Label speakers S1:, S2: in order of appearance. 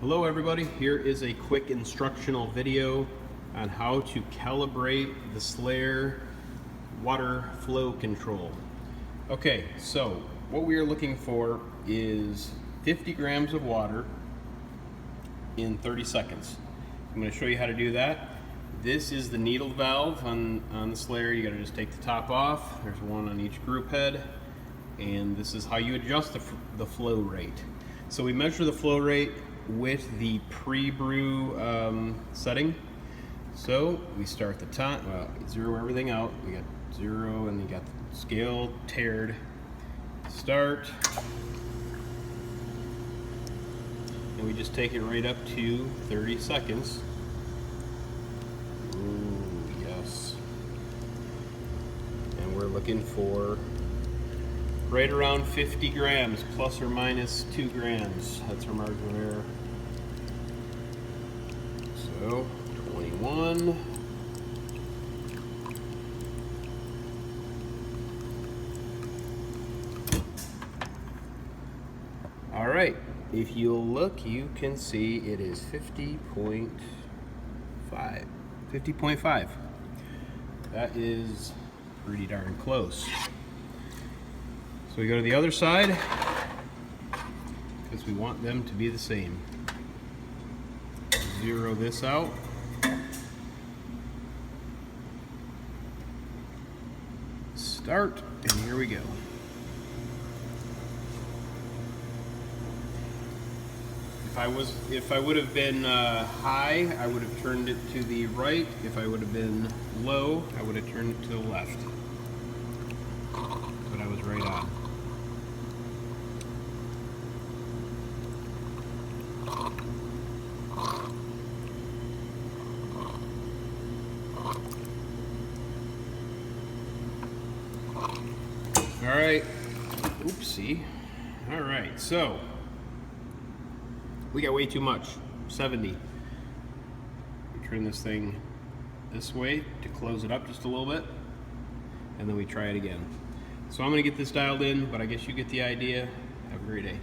S1: Hello everybody, here is a quick instructional video on how to calibrate the Slayer water flow control. Okay, so what we are looking for is 50 grams of water in 30 seconds. I'm going to show you how to do that. This is the needle valve on the Slayer. You got to just take the top off. There's one on each group head, and this is how you adjust the flow rate. So we measure the flow rate with the pre-brew setting. So we start the top, well, zero everything out. We got zero and you got the scale tiered. Start. And we just take it right up to 30 seconds. Ooh, yes. And we're looking for right around 50 grams, plus or minus 2 grams. That's our margin of error. So, 21. All right, if you'll look, you can see it is 50.5. 50.5. That is pretty darn close. So we go to the other side because we want them to be the same. Zero this out. Start, and here we go. If I would have been high, I would have turned it to the right. If I would have been low, I would have turned it to the left. But I was right on. All right, oopsie. All right, so we got way too much, 70. We turn this thing this way to close it up just a little bit, and then we try it again. So I'm gonna get this dialed in, but I guess you get the idea. Have a great day.